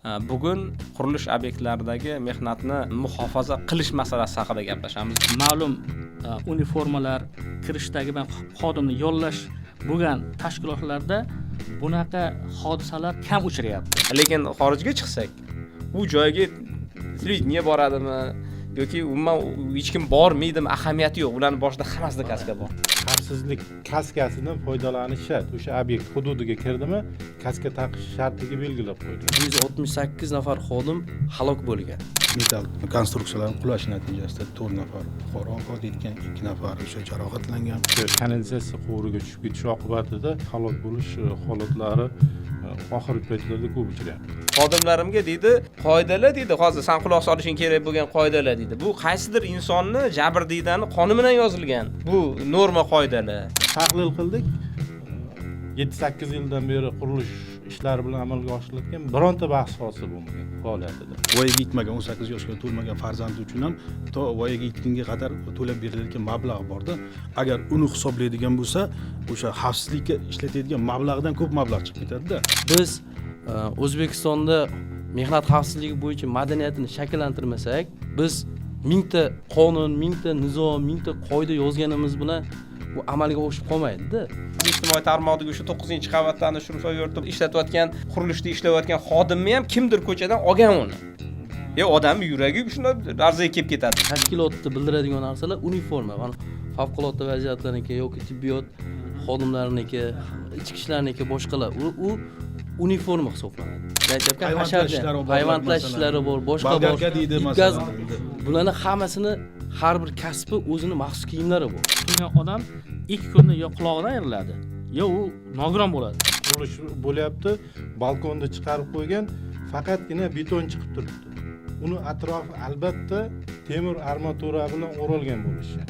Bugun qurilish obyektlaridagi mehnatni muhofaza qilish masalasi haqida gaplashamiz. Ma'lum uniformalar, kirishdagi xodimni yollash bo'lgan tashkilotlarda bunaqa hodisalar kam uchrayapti. Lekin xorijga chiqsak, u joyga televideniya boradimi yoki umuman hech kim bormaydimi, ahamiyati yo'q. Ularning boshida hammasida kaska bor. Xavfsizlik kaskasidan foydalanish shart. O'sha obyekt hududiga kirdimi, kaska taqish shartligi belgilab qo'yilgan. 168 nafar xodim halok bo'lgan. Metal konstruksiyalar qulashi natijasida 4 nafar fuqaro vafot etgan, 2 nafar o'sha jarohatlangan. Kanalizatsiya quvuriga tushib ketish oqibatida halok bo'lish holatlari oxirgi paytlarda ko'p uchrayapti. Xodimlarimga deydi, qoidalar deydi, hozir sen quloq solishing kerak bo'lgan qoidalar deydi. Bu qaysidir insonni jabrdiydani qoni bilan yozilgan. Bu norma qoidalar. Tahlil qildik. 7-8 yildan beri qurilish ishlari bilan amalga oshirilgan bironta bahs hosil bo'lmagan faoliyatida. Voyaga yetmagan 18 yoshga to'lmagan farzandi uchun ham to voyaga yetgunga qadar to'lab berilayotgan mablag' borda. Agar uni hisoblaydigan bo'lsa, o'sha xavfsizlikka ishlatadigan mablag'dan ko'p mablag' chiqib ketadi-da. Biz O'zbekistonda mehnat xavfsizligi bo'yicha madaniyatini shakllantirmasak, biz 1000 ta qonun, 1000 ta nizom, 1000 ta qoida yozganimiz bilan bu amalga oshib qolmaydi-da. Ijtimoiy tarmoqdagi o'sha 9-qavatdan shurfa yo'rtib ishlatayotgan, qurilishda ishlayotgan xodimni ham kimdir ko'chadan olgan uni. Odamning yuragi shunda larzaga kelib ketadi. Tashkilotda bildiradigan narsalar uniforma, favqulodda vaziyatlarniki yoki tibbiyot xodimlariniki, ichki ishlarniki, boshqalar. U uniforma hisoblanadi. Hayvantlash ishlari bor, boshqa Bolgarga deydi masalan. Bularning hammasini har bir kasbi o'zini maxsus kiyimlari bor. Turgan odam 2 kunda yo qulog'idan ayriladi, yo u nogiron bo'ladi. Qurilish bo'lyapti, balkonda chiqarib qo'ygan, faqatgina beton chiqib turibdi. Uni atrofi albatta temir armatura bilan o'ralgan bo'lishi.